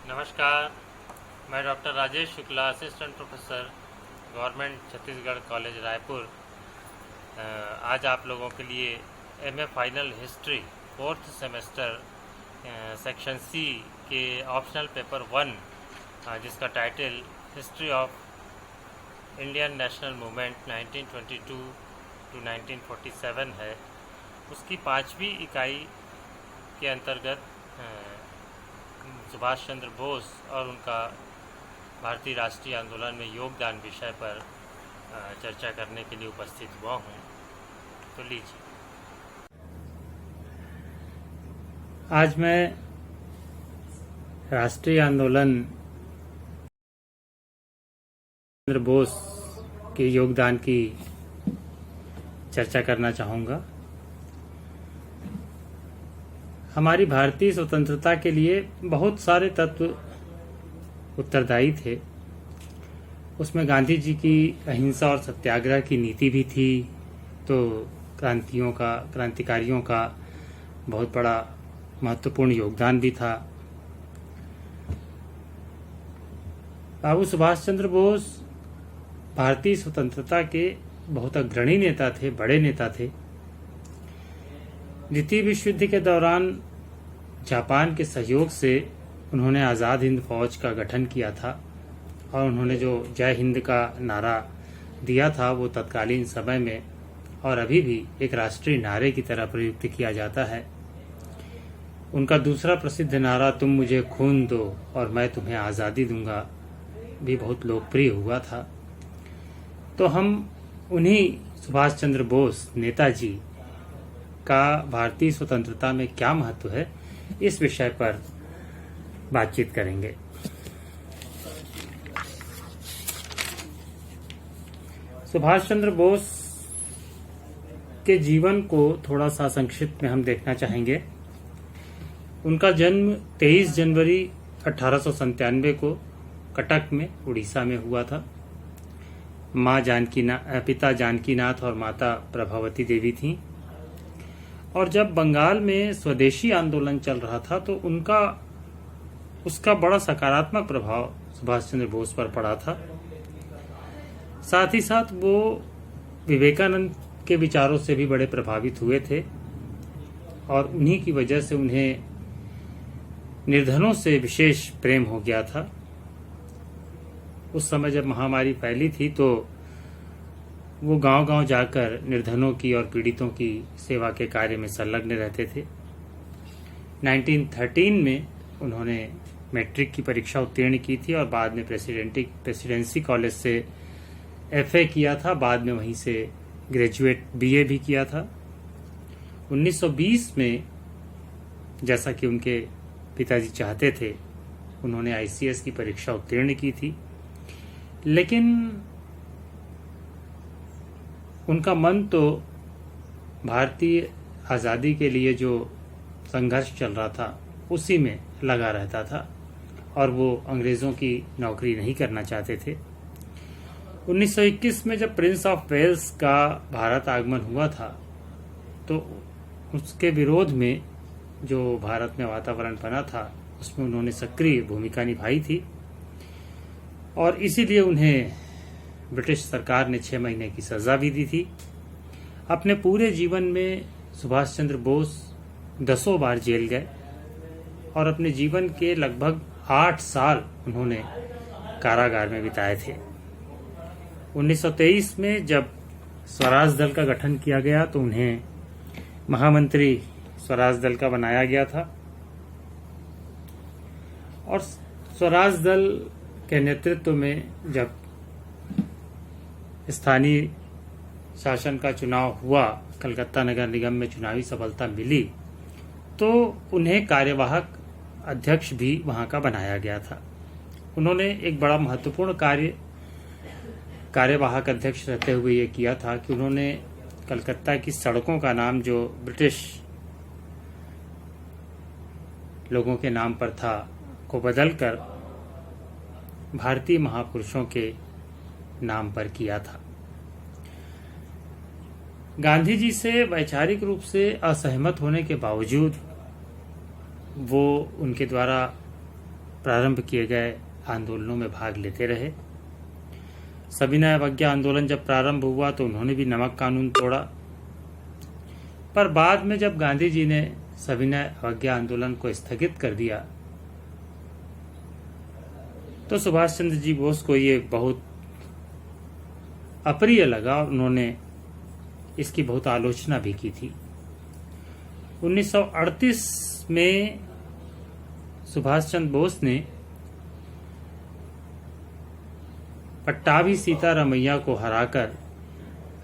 नमस्कार। मैं doctor Rajesh Shukla, assistant professor, government Chhattisgarh college Raipur. आज आप लोगों के लिए MA final history fourth semester section C के ऑप्शनल पेपर 1, जिसका title history of Indian national movement 1922 to 1947 है, उसकी 5वीं इकाई के अंतर्गत सुभाष चंद्र बोस और उनका भारतीय राष्ट्रीय आंदोलन में योगदान विषय पर चर्चा करने के लिए उपस्थित हुआ हूँ। तो लीजिए, आज मैं राष्ट्रीय आंदोलन चंद्र बोस के योगदान की चर्चा करना चाहूँगा। हमारी भारतीय स्वतंत्रता के लिए बहुत सारे तत्व उत्तरदायी थे। उसमें गांधी जी की अहिंसा और सत्याग्रह की नीति भी थी, तो क्रांतिकारियों का बहुत बड़ा महत्वपूर्ण योगदान भी था। बाबू सुभाष चंद्र बोस भारतीय स्वतंत्रता के बहुत अग्रणी नेता थे, बड़े नेता थे। द्वितीय विश्व युद्ध के दौरान जापान के सहयोग से उन्होंने आज़ाद हिंद फौज का गठन किया था और उन्होंने जो जय हिंद का नारा दिया था वो तत्कालीन समय में और अभी भी एक राष्ट्रीय नारे की तरह प्रयुक्त किया जाता है। उनका दूसरा प्रसिद्ध नारा तुम मुझे खून दो और मैं तुम्हें आज़ादी दूंगा भी बहुत लोकप्रिय हुआ था। तो हम उन्हीं सुभाष चंद्र बोस नेताजी का भारतीय स्वतंत्रता में क्या महत्व है, इस विषय पर बातचीत करेंगे। सुभाष चंद्र बोस के जीवन को थोड़ा सा संक्षिप्त में हम देखना चाहेंगे। उनका जन्म 23 जनवरी 1897 को कटक में, उड़ीसा में हुआ था। पिता जानकीनाथ और माता प्रभावती देवी थीं। और जब बंगाल में स्वदेशी आंदोलन चल रहा था तो उसका बड़ा सकारात्मक प्रभाव सुभाष चंद्र बोस पर पड़ा था। साथ ही साथ वो विवेकानंद के विचारों से भी बड़े प्रभावित हुए थे और उन्हीं की वजह से उन्हें निर्धनों से विशेष प्रेम हो गया था। उस समय जब महामारी फैली थी तो वो गांव-गांव जाकर निर्धनों की और पीड़ितों की सेवा के कार्य में संलग्न रहते थे। 1913 में उन्होंने मैट्रिक की परीक्षा उत्तीर्ण की थी और बाद में प्रेसिडेंसी कॉलेज से एफए किया था। बाद में वहीं से ग्रेजुएट बीए भी किया था। 1920 में, जैसा कि उनके पिताजी चाहते थे, उन्होंने आईसीएस की परीक्षा उत्तीर्ण की थी, लेकिन उनका मन तो भारतीय आज़ादी के लिए जो संघर्ष चल रहा था उसी में लगा रहता था और वो अंग्रेज़ों की नौकरी नहीं करना चाहते थे। 1921 में जब प्रिंस ऑफ वेल्स का भारत आगमन हुआ था तो उसके विरोध में जो भारत में वातावरण बना था उसमें उन्होंने सक्रिय भूमिका निभाई थी और इसीलिए उन्हें ब्रिटिश सरकार ने 6 महीने की सजा भी दी थी। अपने पूरे जीवन में सुभाष चंद्र बोस 10 बार जेल गए और अपने जीवन के लगभग 8 साल उन्होंने कारागार में बिताए थे। 1923 में जब स्वराज दल का गठन किया गया तो उन्हें महामंत्री स्वराज दल का बनाया गया था और स्वराज दल के नेतृत्व में जब स्थानीय शासन का चुनाव हुआ, कलकत्ता नगर निगम में चुनावी सफलता मिली, तो उन्हें कार्यवाहक अध्यक्ष भी वहां का बनाया गया था। उन्होंने एक बड़ा महत्वपूर्ण कार्यवाहक अध्यक्ष रहते हुए ये किया था कि उन्होंने कलकत्ता की सड़कों का नाम जो ब्रिटिश लोगों के नाम पर था को बदलकर भारतीय महापुरुषों के नाम पर किया था। गांधी जी से वैचारिक रूप से असहमत होने के बावजूद वो उनके द्वारा प्रारंभ किए गए आंदोलनों में भाग लेते रहे। सविनय अवज्ञा आंदोलन जब प्रारंभ हुआ तो उन्होंने भी नमक कानून तोड़ा, पर बाद में जब गांधी जी ने सविनय अवज्ञा आंदोलन को स्थगित कर दिया तो सुभाष चंद्र जी बोस को ये बहुत अप्रिय लगा और उन्होंने इसकी बहुत आलोचना भी की थी। 1938 में सुभाष चंद्र बोस ने पट्टाभी सीतारामैया को हराकर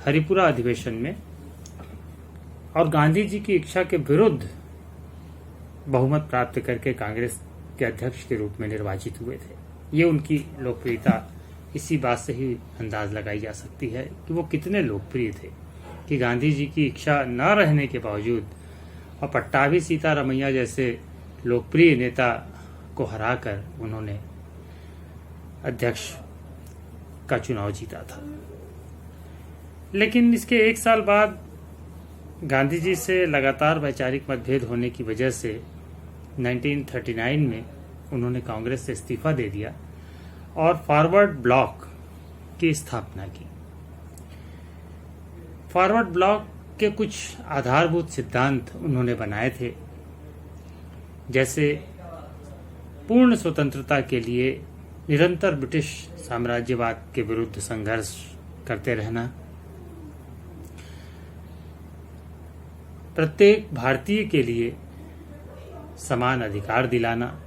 हरिपुरा अधिवेशन में और गांधी जी की इच्छा के विरुद्ध बहुमत प्राप्त करके कांग्रेस के अध्यक्ष के रूप में निर्वाचित हुए थे। ये उनकी लोकप्रियता इसी बात से ही अंदाज लगाई जा सकती है कि वो कितने लोकप्रिय थे कि गांधी जी की इच्छा न रहने के बावजूद और पट्टाभी सीतारामैया जैसे लोकप्रिय नेता को हराकर उन्होंने अध्यक्ष का चुनाव जीता था। लेकिन इसके एक साल बाद गांधी जी से लगातार वैचारिक मतभेद होने की वजह से 1939 में उन्होंने कांग्रेस से इस्तीफा दे दिया और फॉरवर्ड ब्लॉक की स्थापना की। फॉरवर्ड ब्लॉक के कुछ आधारभूत सिद्धांत उन्होंने बनाए थे, जैसे पूर्ण स्वतंत्रता के लिए निरंतर ब्रिटिश साम्राज्यवाद के विरुद्ध संघर्ष करते रहना, प्रत्येक भारतीय के लिए समान अधिकार दिलाना,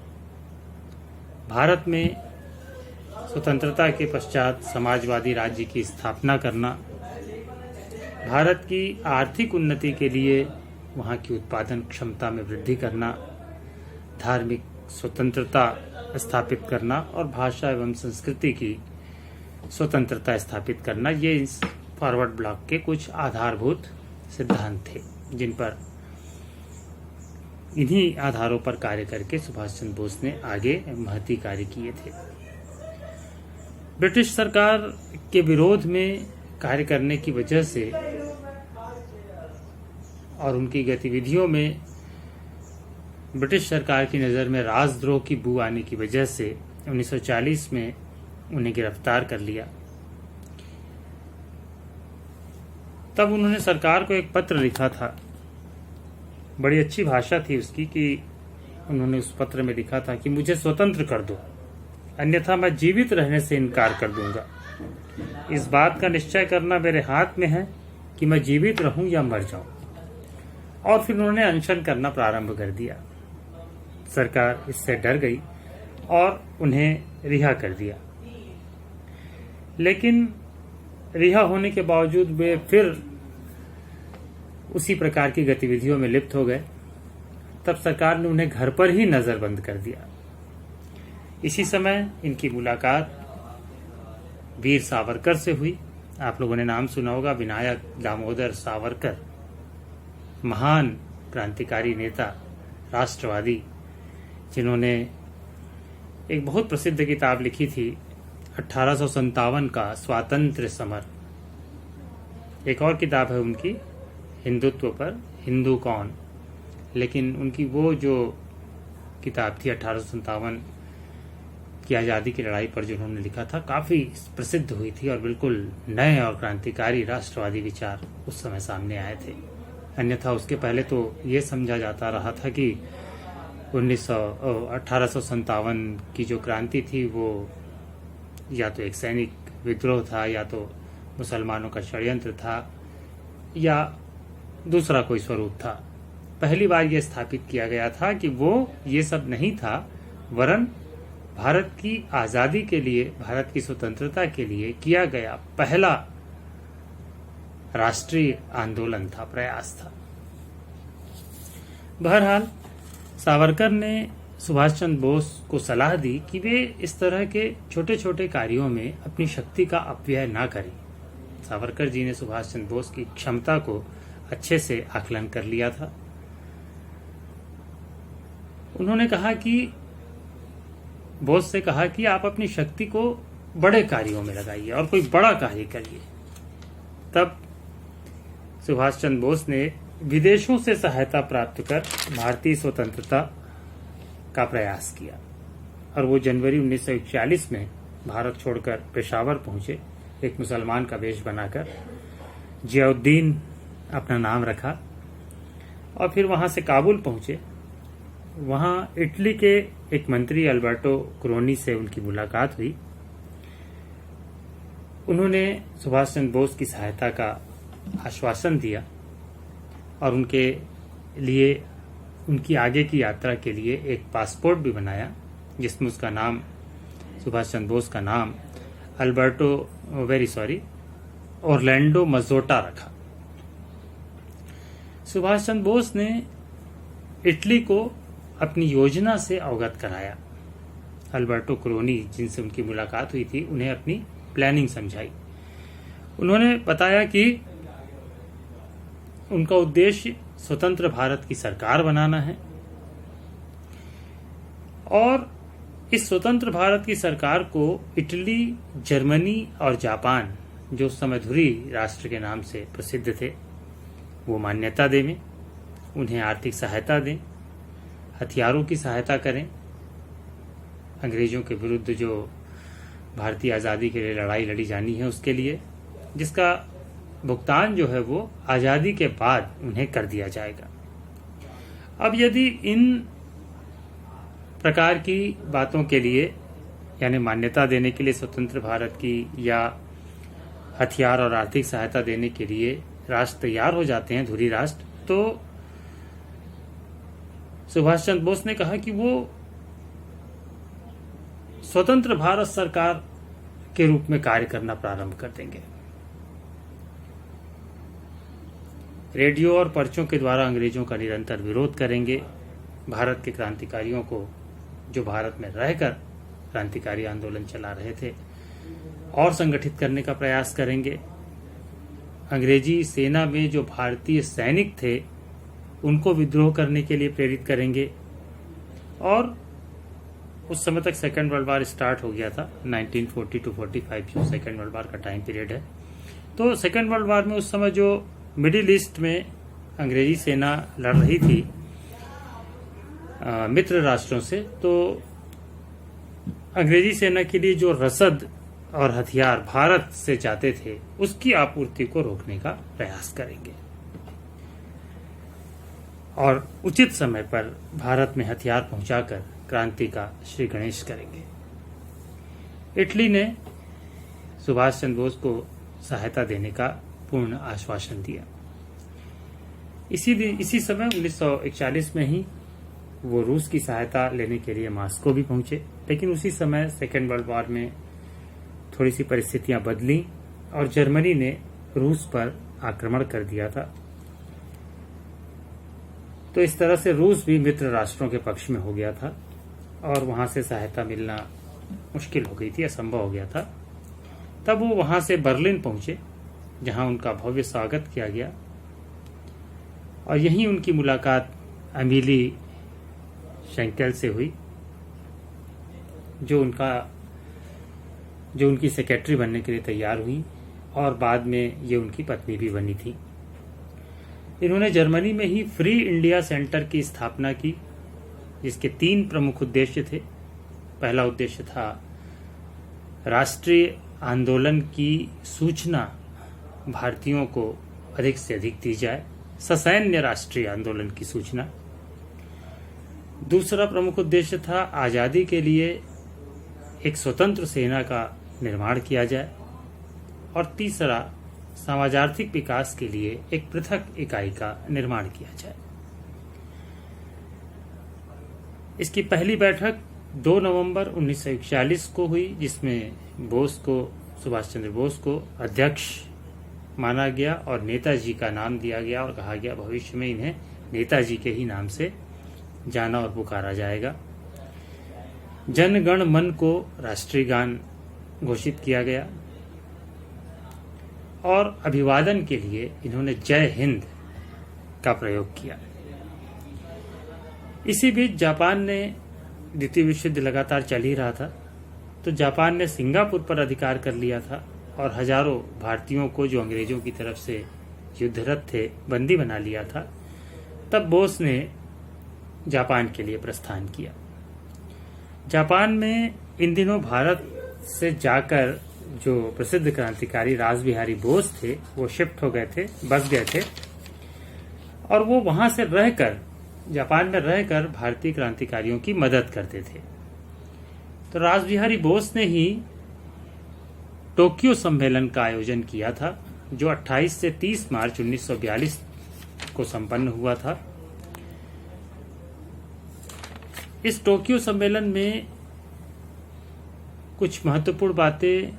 भारत में स्वतंत्रता के पश्चात समाजवादी राज्य की स्थापना करना, भारत की आर्थिक उन्नति के लिए वहां की उत्पादन क्षमता में वृद्धि करना, धार्मिक स्वतंत्रता स्थापित करना और भाषा एवं संस्कृति की स्वतंत्रता स्थापित करना, ये इस फॉरवर्ड ब्लॉक के कुछ आधारभूत सिद्धांत थे जिन पर इन्हीं आधारों पर कार्य करके सुभाष चंद्र बोस ने आगे महती कार्य किए थे। ब्रिटिश सरकार के विरोध में कार्य करने की वजह से और उनकी गतिविधियों में ब्रिटिश सरकार की नज़र में राजद्रोह की बू आने की वजह से 1940 में उन्हें गिरफ्तार कर लिया। तब उन्होंने सरकार को एक पत्र लिखा था, बड़ी अच्छी भाषा थी उसकी, कि उन्होंने उस पत्र में लिखा था कि मुझे स्वतंत्र कर दो, अन्यथा मैं जीवित रहने से इनकार कर दूंगा। इस बात का निश्चय करना मेरे हाथ में है कि मैं जीवित रहूं या मर जाऊं। और फिर उन्होंने अनशन करना प्रारंभ कर दिया। सरकार इससे डर गई और उन्हें रिहा कर दिया। लेकिन रिहा होने के बावजूद वे फिर उसी प्रकार की गतिविधियों में लिप्त हो गए। तब सरकार ने उन्हें घर पर ही नजरबंद कर दिया। इसी समय इनकी मुलाकात वीर सावरकर से हुई। आप लोगों ने नाम सुना होगा, विनायक दामोदर सावरकर, महान क्रांतिकारी नेता, राष्ट्रवादी, जिन्होंने एक बहुत प्रसिद्ध किताब लिखी थी 1857 का स्वातंत्र्य समर। एक और किताब है उनकी हिंदुत्व पर, हिंदू कौन। लेकिन उनकी वो जो किताब थी 1857 की आज़ादी की लड़ाई पर जो उन्होंने लिखा था, काफ़ी प्रसिद्ध हुई थी और बिल्कुल नए और क्रांतिकारी राष्ट्रवादी विचार उस समय सामने आए थे। अन्यथा उसके पहले तो ये समझा जाता रहा था कि 1857 की जो क्रांति थी वो या तो एक सैनिक विद्रोह था, या तो मुसलमानों का षड्यंत्र था, या दूसरा कोई स्वरूप था। पहली बार यह स्थापित किया गया था कि वो ये सब नहीं था, वरन भारत की आज़ादी के लिए, भारत की स्वतंत्रता के लिए किया गया पहला राष्ट्रीय आंदोलन था, प्रयास था। बहरहाल सावरकर ने सुभाष चंद्र बोस को सलाह दी कि वे इस तरह के छोटे छोटे कार्यों में अपनी शक्ति का अपव्यय ना करें। सावरकर जी ने सुभाष चंद्र बोस की क्षमता को अच्छे से आकलन कर लिया था। उन्होंने कहा कि बोस से कहा कि आप अपनी शक्ति को बड़े कार्यों में लगाइए और कोई बड़ा कार्य करिए। तब सुभाष चंद्र बोस ने विदेशों से सहायता प्राप्त कर भारतीय स्वतंत्रता का प्रयास किया और वो जनवरी 1941 में भारत छोड़कर पेशावर पहुंचे, एक मुसलमान का वेश बनाकर। जियाउद्दीन अपना नाम रखा और फिर वहां से काबुल पहुंचे। वहां इटली के एक मंत्री अल्बर्टो क्रोनी से उनकी मुलाकात हुई। उन्होंने सुभाष चंद्र बोस की सहायता का आश्वासन दिया और उनके लिए, उनकी आगे की यात्रा के लिए एक पासपोर्ट भी बनाया, जिसमें उसका नाम, सुभाष चंद्र बोस का नाम ऑरलैंडो मजोटा रखा। सुभाष चंद्र बोस ने इटली को अपनी योजना से अवगत कराया। अल्बर्टो क्रोनी, जिनसे उनकी मुलाकात हुई थी, उन्हें अपनी प्लानिंग समझाई। उन्होंने बताया कि उनका उद्देश्य स्वतंत्र भारत की सरकार बनाना है और इस स्वतंत्र भारत की सरकार को इटली, जर्मनी और जापान, जो उस समय धुरी राष्ट्र के नाम से प्रसिद्ध थे, वो मान्यता दें, उन्हें आर्थिक सहायता दें, हथियारों की सहायता करें, अंग्रेजों के विरुद्ध जो भारतीय आज़ादी के लिए लड़ाई लड़ी जानी है उसके लिए, जिसका भुगतान जो है वो आज़ादी के बाद उन्हें कर दिया जाएगा। अब यदि इन प्रकार की बातों के लिए, यानी मान्यता देने के लिए स्वतंत्र भारत की, या हथियार और आर्थिक सहायता देने के लिए राष्ट्र तैयार हो जाते हैं, धुरी राष्ट्र, तो सुभाष चंद्र बोस ने कहा कि वो स्वतंत्र भारत सरकार के रूप में कार्य करना प्रारंभ कर देंगे। रेडियो और पर्चों के द्वारा अंग्रेजों का निरंतर विरोध करेंगे। भारत के क्रांतिकारियों को, जो भारत में रहकर क्रांतिकारी आंदोलन चला रहे थे, और संगठित करने का प्रयास करेंगे। अंग्रेजी सेना में जो भारतीय सैनिक थे उनको विद्रोह करने के लिए प्रेरित करेंगे। और उस समय तक सेकेंड वर्ल्ड वार स्टार्ट हो गया था, 1940 to 45 जो सेकेंड वर्ल्ड वार का टाइम पीरियड है। तो सेकेंड वर्ल्ड वार में उस समय जो मिडिल ईस्ट में अंग्रेजी सेना लड़ रही थी मित्र राष्ट्रों से, तो अंग्रेजी सेना के लिए जो रसद और हथियार भारत से जाते थे उसकी आपूर्ति को रोकने का प्रयास करेंगे और उचित समय पर भारत में हथियार पहुंचाकर क्रांति का श्री गणेश करेंगे। इटली ने सुभाष चंद्र बोस को सहायता देने का पूर्ण आश्वासन दिया। इसी समय 1941 में ही वो रूस की सहायता लेने के लिए मॉस्को भी पहुंचे, लेकिन उसी समय सेकेंड वर्ल्ड वॉर में थोड़ी सी परिस्थितियां बदली और जर्मनी ने रूस पर आक्रमण कर दिया था। तो इस तरह से रूस भी मित्र राष्ट्रों के पक्ष में हो गया था और वहां से सहायता मिलना मुश्किल हो गई थी, असंभव हो गया था। तब वो वहां से बर्लिन पहुंचे, जहां उनका भव्य स्वागत किया गया और यहीं उनकी मुलाकात अमीली शेंकेल से हुई, जो उनकी सेक्रेटरी बनने के लिए तैयार हुई और बाद में ये उनकी पत्नी भी बनी थी। इन्होंने जर्मनी में ही फ्री इंडिया सेंटर की स्थापना की, जिसके 3 प्रमुख उद्देश्य थे। पहला उद्देश्य था राष्ट्रीय आंदोलन की सूचना भारतीयों को अधिक से अधिक दी जाए, ससैन्य राष्ट्रीय आंदोलन की सूचना। दूसरा प्रमुख उद्देश्य था आजादी के लिए एक स्वतंत्र सेना का निर्माण किया जाए और तीसरा समाजार्थिक विकास के लिए एक पृथक इकाई का निर्माण किया जाए। इसकी पहली बैठक 2 नवंबर 1941 को हुई, जिसमें सुभाष चंद्र बोस को अध्यक्ष माना गया और नेताजी का नाम दिया गया और कहा गया भविष्य में इन्हें नेताजी के ही नाम से जाना और पुकारा जाएगा। जन गण मन को राष्ट्रीय गान घोषित किया गया और अभिवादन के लिए इन्होंने जय हिंद का प्रयोग किया। इसी बीच जापान ने, द्वितीय विश्व युद्ध लगातार चल ही रहा था, तो जापान ने सिंगापुर पर अधिकार कर लिया था और हजारों भारतीयों को, जो अंग्रेजों की तरफ से युद्धरत थे, बंदी बना लिया था। तब बोस ने जापान के लिए प्रस्थान किया। जापान में इन दिनों भारत से जाकर जो प्रसिद्ध क्रांतिकारी रासबिहारी बोस थे वो शिफ्ट हो गए थे, बस गए थे, और वो वहां से रहकर, जापान में रहकर भारतीय क्रांतिकारियों की मदद करते थे। तो रासबिहारी बोस ने ही टोक्यो सम्मेलन का आयोजन किया था, जो 28 से 30 मार्च 1942 को संपन्न हुआ था। इस टोक्यो सम्मेलन में कुछ महत्वपूर्ण बातें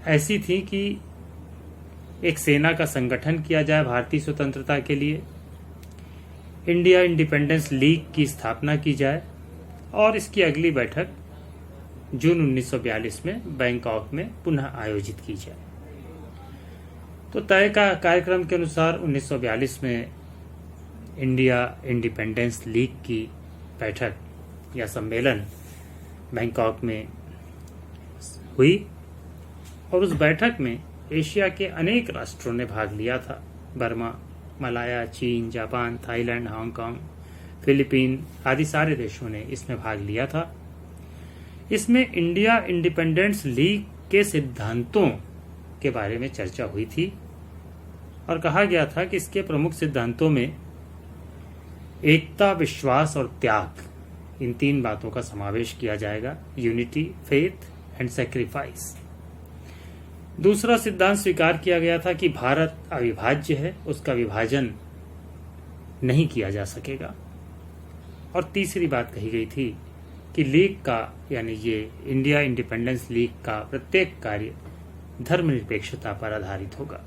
ऐसी थी कि एक सेना का संगठन किया जाए भारतीय स्वतंत्रता के लिए, इंडिया इंडिपेंडेंस लीग की स्थापना की जाए, और इसकी अगली बैठक जून 1942 में बैंकॉक में पुनः आयोजित की जाए। तो तय का कार्यक्रम के अनुसार 1942 में इंडिया इंडिपेंडेंस लीग की बैठक या सम्मेलन बैंकॉक में हुई, और उस बैठक में एशिया के अनेक राष्ट्रों ने भाग लिया था। बर्मा, मलाया, चीन, जापान, थाईलैंड, हांगकांग, फिलीपीन आदि सारे देशों ने इसमें भाग लिया था। इसमें इंडिया इंडिपेंडेंस लीग के सिद्धांतों के बारे में चर्चा हुई थी, और कहा गया था कि इसके प्रमुख सिद्धांतों में एकता, विश्वास और त्याग, इन 3 बातों का समावेश किया जाएगा। Unity, faith and sacrifice. दूसरा सिद्धांत स्वीकार किया गया था कि भारत अविभाज्य है, उसका विभाजन नहीं किया जा सकेगा। और तीसरी बात कही गई थी कि लीग का, यानी ये इंडिया इंडिपेंडेंस लीग का प्रत्येक कार्य धर्मनिरपेक्षता पर आधारित होगा।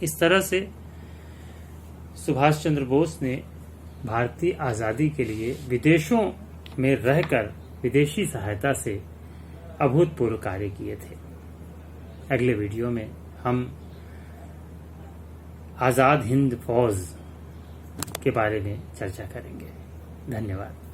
इस तरह से सुभाष चंद्र बोस ने भारतीय आजादी के लिए विदेशों में रहकर विदेशी सहायता से अभूतपूर्व कार्य किए थे। अगले वीडियो में हम आजाद हिंद फौज के बारे में चर्चा करेंगे। धन्यवाद।